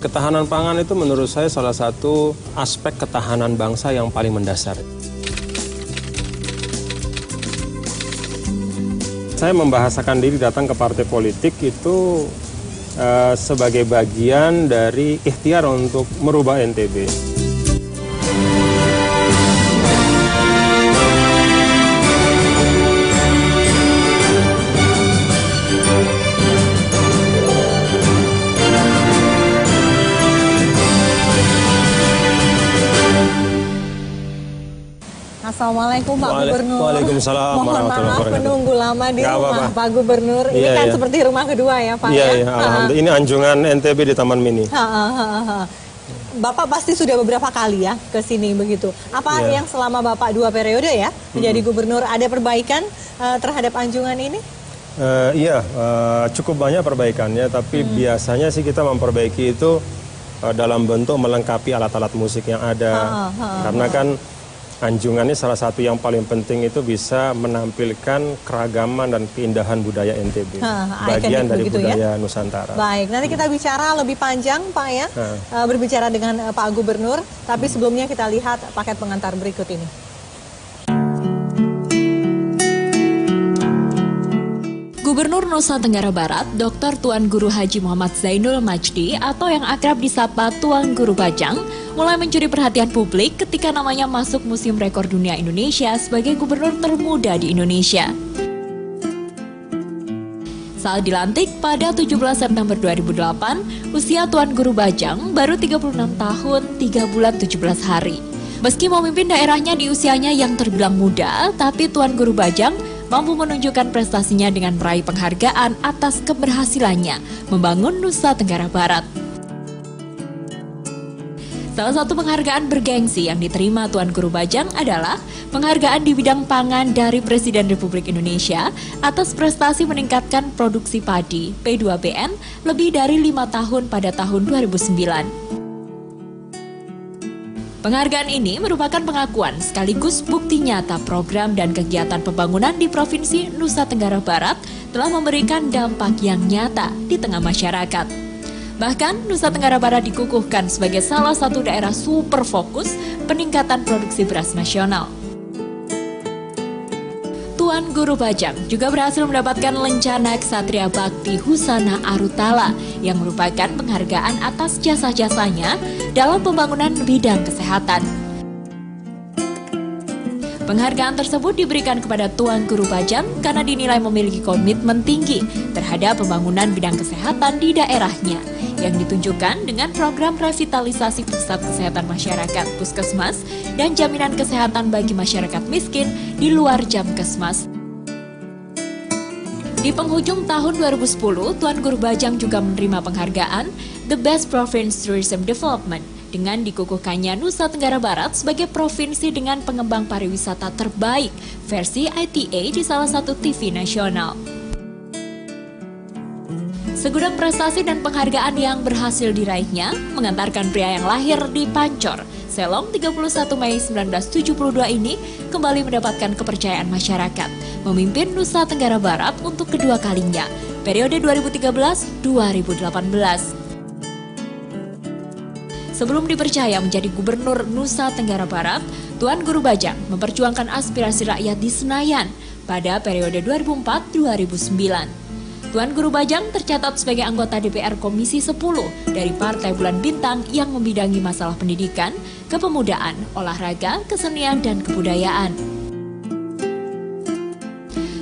Ketahanan pangan itu menurut saya salah satu aspek ketahanan bangsa yang paling mendasar. Saya membahasakan diri datang ke partai politik itu sebagai bagian dari ikhtiar untuk merubah NTB. Assalamualaikum Pak Gubernur. Waalaikumsalam. Mohon maaf menunggu lama di rumah Pak Gubernur. Ini kan seperti rumah kedua ya Pak ya? Iya, alhamdulillah. Ini anjungan NTB di Taman Mini. Bapak pasti sudah beberapa kali ya ke sini begitu. Apa yang selama Bapak 2 periode ya menjadi gubernur ada perbaikan terhadap anjungan ini? Cukup banyak perbaikannya, tapi biasanya sih kita memperbaiki itu dalam bentuk melengkapi alat-alat musik yang ada. Karena kan anjungan ini salah satu yang paling penting itu bisa menampilkan keragaman dan keindahan budaya NTB. Bagian dari budaya Nusantara. Baik, nanti kita bicara lebih panjang Pak ya, berbicara dengan Pak Gubernur. Tapi sebelumnya kita lihat paket pengantar berikut ini. Gubernur Nusa Tenggara Barat, Dr. Tuan Guru Haji Muhammad Zainul Majdi atau yang akrab disapa Tuan Guru Bajang mulai mencuri perhatian publik ketika namanya masuk Museum Rekor Dunia Indonesia sebagai gubernur termuda di Indonesia. Saat dilantik pada 17 September 2008, usia Tuan Guru Bajang baru 36 tahun 3 bulan 17 hari. Meski memimpin daerahnya di usianya yang terbilang muda, tapi Tuan Guru Bajang mampu menunjukkan prestasinya dengan meraih penghargaan atas keberhasilannya membangun Nusa Tenggara Barat. Salah satu penghargaan bergengsi yang diterima Tuan Guru Bajang adalah penghargaan di bidang pangan dari Presiden Republik Indonesia atas prestasi meningkatkan produksi padi P2BN lebih dari 5 tahun pada tahun 2009. Penghargaan ini merupakan pengakuan sekaligus bukti nyata program dan kegiatan pembangunan di Provinsi Nusa Tenggara Barat telah memberikan dampak yang nyata di tengah masyarakat. Bahkan, Nusa Tenggara Barat dikukuhkan sebagai salah satu daerah super fokus peningkatan produksi beras nasional. Tuan Guru Bajang juga berhasil mendapatkan lencana Ksatria Bakti Husana Arutala yang merupakan penghargaan atas jasa-jasanya dalam pembangunan bidang kesehatan. Penghargaan tersebut diberikan kepada Tuan Guru Bajang karena dinilai memiliki komitmen tinggi terhadap pembangunan bidang kesehatan di daerahnya yang ditunjukkan dengan program revitalisasi pusat kesehatan masyarakat Puskesmas dan jaminan kesehatan bagi masyarakat miskin di luar Jamkesmas. Di penghujung tahun 2010, Tuan Guru Bajang juga menerima penghargaan The Best Province Tourism Development dengan dikukuhkannya Nusa Tenggara Barat sebagai provinsi dengan pengembang pariwisata terbaik versi ITA di salah satu TV nasional. Segudang prestasi dan penghargaan yang berhasil diraihnya mengantarkan pria yang lahir di Pancor, Selong 31 Mei 1972 ini kembali mendapatkan kepercayaan masyarakat, memimpin Nusa Tenggara Barat untuk kedua kalinya, periode 2013-2018. Sebelum dipercaya menjadi Gubernur Nusa Tenggara Barat, Tuan Guru Bajang memperjuangkan aspirasi rakyat di Senayan pada periode 2004-2009. Tuan Guru Bajang tercatat sebagai anggota DPR Komisi 10 dari Partai Bulan Bintang yang membidangi masalah pendidikan, kepemudaan, olahraga, kesenian, dan kebudayaan.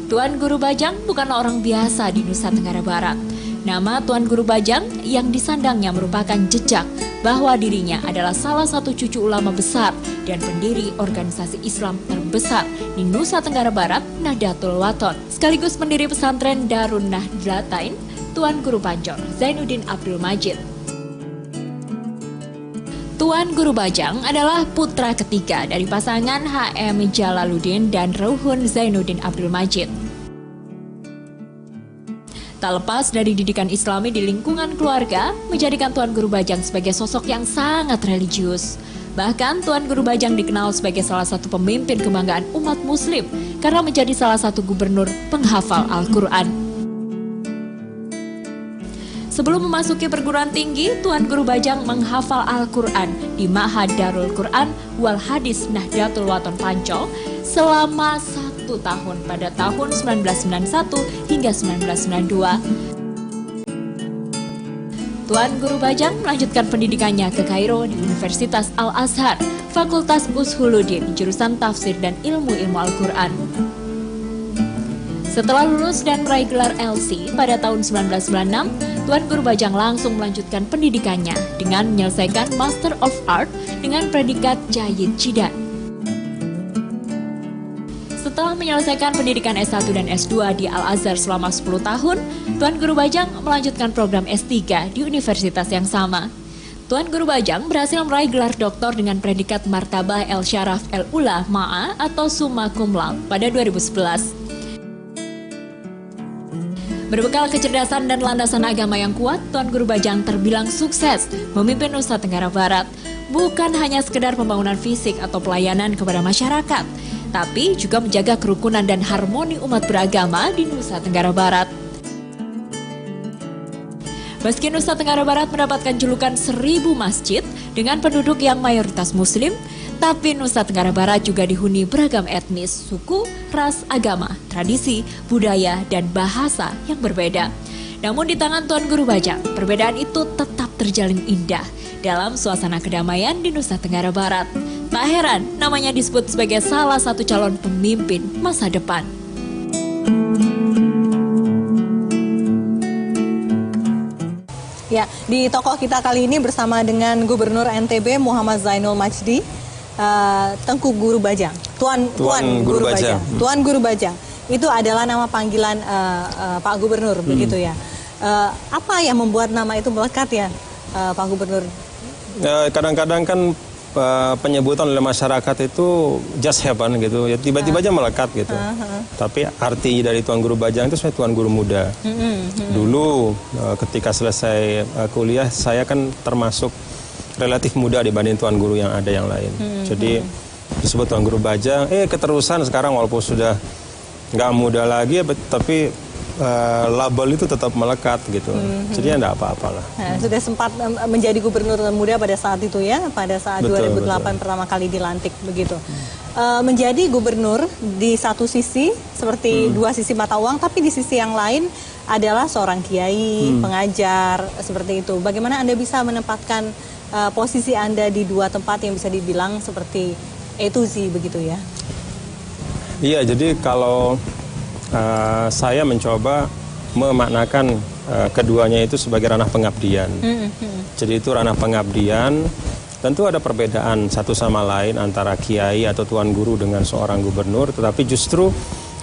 Tuan Guru Bajang bukanlah orang biasa di Nusa Tenggara Barat. Nama Tuan Guru Bajang yang disandangnya merupakan jejak bahwa dirinya adalah salah satu cucu ulama besar dan pendiri organisasi Islam terbesar di Nusa Tenggara Barat, Nahdlatul Wathon, sekaligus pendiri pesantren Darun Nahdlatain, Tuan Guru Pancor, Zainuddin Abdul Majid. Tuan Guru Bajang adalah putra ketiga dari pasangan HM Jalaluddin dan Ruhun Zainuddin Abdul Majid. Tak lepas dari didikan Islami di lingkungan keluarga, menjadikan Tuan Guru Bajang sebagai sosok yang sangat religius. Bahkan Tuan Guru Bajang dikenal sebagai salah satu pemimpin kebanggaan umat muslim karena menjadi salah satu gubernur penghafal Al-Quran. Sebelum memasuki perguruan tinggi, Tuan Guru Bajang menghafal Al-Quran di Ma'had Darul Quran wal Hadis Nahdlatul Wathon Pancol selama 1 tahun pada tahun 1991 hingga 1992. Tuan Guru Bajang melanjutkan pendidikannya ke Kairo di Universitas Al-Azhar, Fakultas Ushuluddin, jurusan Tafsir dan Ilmu-Ilmu Al-Quran. Setelah lulus dan meraih gelar LC pada tahun 1996, Tuan Guru Bajang langsung melanjutkan pendidikannya dengan menyelesaikan Master of Art dengan predikat Jayyid Jidan. Setelah menyelesaikan pendidikan S1 dan S2 di Al-Azhar selama 10 tahun, Tuan Guru Bajang melanjutkan program S3 di universitas yang sama. Tuan Guru Bajang berhasil meraih gelar doktor dengan predikat Martabah El Syaraf El Ula Ma'a atau Summa Cum Laude pada 2011. Berbekal kecerdasan dan landasan agama yang kuat, Tuan Guru Bajang terbilang sukses memimpin Nusa Tenggara Barat. Bukan hanya sekedar pembangunan fisik atau pelayanan kepada masyarakat, tapi juga menjaga kerukunan dan harmoni umat beragama di Nusa Tenggara Barat. Meski Nusa Tenggara Barat mendapatkan julukan 1000 masjid dengan penduduk yang mayoritas muslim, tapi Nusa Tenggara Barat juga dihuni beragam etnis, suku, ras, agama, tradisi, budaya, dan bahasa yang berbeda. Namun di tangan Tuan Guru Bajang, perbedaan itu tetap terjalin indah dalam suasana kedamaian di Nusa Tenggara Barat. Tak heran namanya disebut sebagai salah satu calon pemimpin masa depan. Ya, di tokoh kita kali ini bersama dengan Gubernur NTB Muhammad Zainul Majdi, Tengku Guru Bajang, Tuan Guru Bajang. Tuan Guru Bajang itu adalah nama panggilan Pak Gubernur, begitu ya. Apa yang membuat nama itu melekat ya, Pak Gubernur? Kadang-kadang kan penyebutan oleh masyarakat itu just happen gitu, ya tiba-tiba aja melekat gitu. Tapi arti dari Tuan Guru Bajang itu sebenarnya Tuan Guru Muda. Dulu ketika selesai kuliah, saya kan termasuk relatif muda dibanding Tuan Guru yang ada yang lain. Jadi disebut Tuan Guru Bajang, keterusan sekarang walaupun sudah nggak muda lagi, tapi label itu tetap melekat gitu. Jadi ya enggak apa-apalah. Nah, sudah sempat menjadi gubernur muda pada saat itu ya, pada saat 2008 pertama kali dilantik begitu. Menjadi gubernur di satu sisi seperti dua sisi mata uang, tapi di sisi yang lain adalah seorang kiai, pengajar, seperti itu. Bagaimana Anda bisa menempatkan posisi Anda di dua tempat yang bisa dibilang seperti A to Z begitu ya? Iya, jadi kalau saya mencoba memaknakan keduanya itu sebagai ranah pengabdian. Jadi itu ranah pengabdian, tentu ada perbedaan satu sama lain antara kiai atau tuan guru dengan seorang gubernur, tetapi justru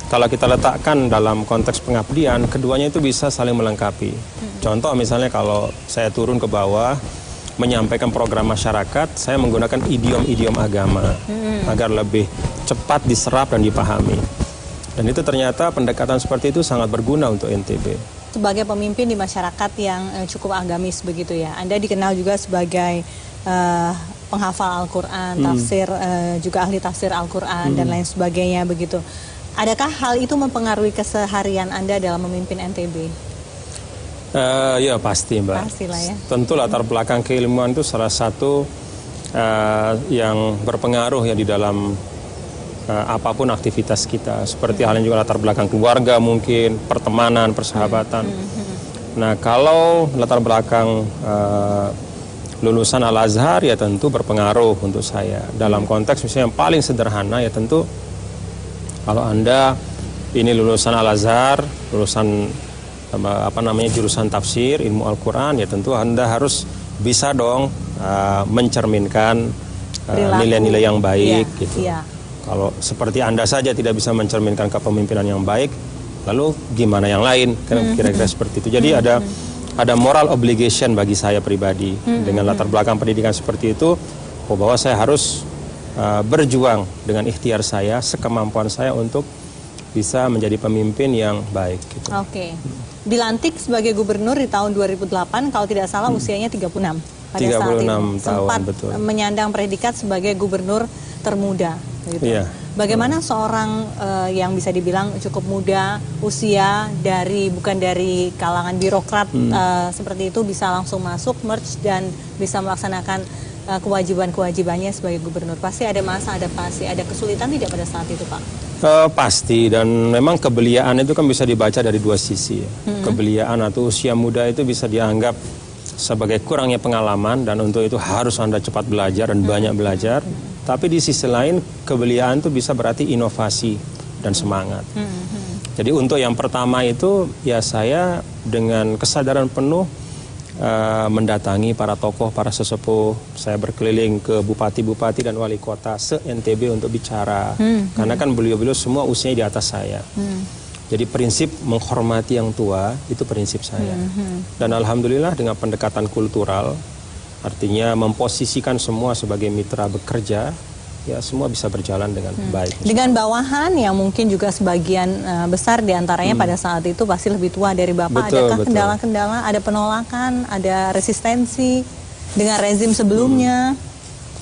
kalau kita letakkan dalam konteks pengabdian, keduanya itu bisa saling melengkapi. Contoh misalnya kalau saya turun ke bawah, menyampaikan program masyarakat, saya menggunakan idiom-idiom agama agar lebih cepat diserap dan dipahami. Dan itu ternyata pendekatan seperti itu sangat berguna untuk NTB. Sebagai pemimpin di masyarakat yang cukup agamis begitu ya, Anda dikenal juga sebagai penghafal Al-Quran, tafsir, juga ahli tafsir Al-Quran dan lain sebagainya begitu. Adakah hal itu mempengaruhi keseharian Anda dalam memimpin NTB? Ya pasti Mbak. Pastilah ya. Tentu latar belakang keilmuan itu salah satu yang berpengaruh ya di dalam apapun aktivitas kita. Seperti halnya juga latar belakang keluarga mungkin, pertemanan, persahabatan. Nah kalau latar belakang lulusan Al-Azhar ya tentu berpengaruh untuk saya. Dalam konteks misalnya yang paling sederhana ya tentu kalau Anda ini lulusan Al-Azhar, lulusan jurusan tafsir, ilmu Al-Quran, ya tentu Anda harus bisa dong mencerminkan nilai-nilai yang baik gitu. Kalau seperti Anda saja tidak bisa mencerminkan kepemimpinan yang baik, lalu gimana yang lain? Kira-kira seperti itu. Jadi ada moral obligation bagi saya pribadi dengan latar belakang pendidikan seperti itu, bahwa saya harus berjuang dengan ikhtiar saya, sekemampuan saya untuk bisa menjadi pemimpin yang baik. Gitu. Oke. Dilantik sebagai gubernur di tahun 2008, kalau tidak salah usianya 36. Pada 36 saat itu tahun, sempat betul. menyandang predikat sebagai gubernur termuda. Gitu. Iya. Bagaimana seorang yang bisa dibilang cukup muda, usia bukan dari kalangan birokrat seperti itu bisa langsung masuk merge dan bisa melaksanakan kewajiban-kewajibannya sebagai gubernur. Pasti ada masa adaptasi, ada kesulitan tidak pada saat itu, Pak? Pasti, dan memang kebeliaan itu kan bisa dibaca dari dua sisi. Kebeliaan atau usia muda itu bisa dianggap sebagai kurangnya pengalaman, dan untuk itu harus Anda cepat belajar dan banyak belajar. Tapi di sisi lain, kebeliaan itu bisa berarti inovasi dan semangat. Jadi untuk yang pertama itu, ya saya dengan kesadaran penuh mendatangi para tokoh, para sesepuh. Saya berkeliling ke bupati-bupati dan wali kota se-NTB untuk bicara. Karena kan beliau-beliau semua usianya di atas saya. Jadi prinsip menghormati yang tua itu prinsip saya. Dan alhamdulillah dengan pendekatan kultural, artinya memposisikan semua sebagai mitra bekerja, ya semua bisa berjalan dengan baik. Dengan bawahan yang mungkin juga sebagian besar diantaranya pada saat itu pasti lebih tua dari Bapak. Adakah kendala-kendala, ada penolakan, ada resistensi dengan rezim sebelumnya?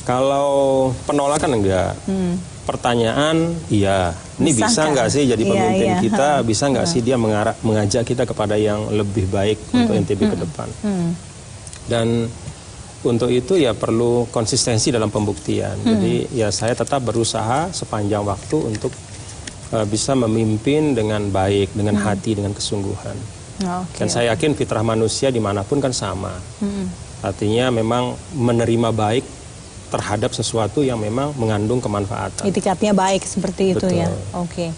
Kalau penolakan enggak. Pertanyaan, iya. Ini bisa nggak sih jadi pemimpin kita? Bisa nggak sih dia mengajak kita kepada yang lebih baik untuk NTB ke depan? Dan untuk itu ya perlu konsistensi dalam pembuktian. Jadi ya saya tetap berusaha sepanjang waktu untuk bisa memimpin dengan baik, dengan hati, dengan kesungguhan. Dan saya yakin fitrah manusia dimanapun kan sama. Artinya memang menerima baik terhadap sesuatu yang memang mengandung kemanfaatan. Itikadnya baik seperti itu. Betul. Ya. Oke.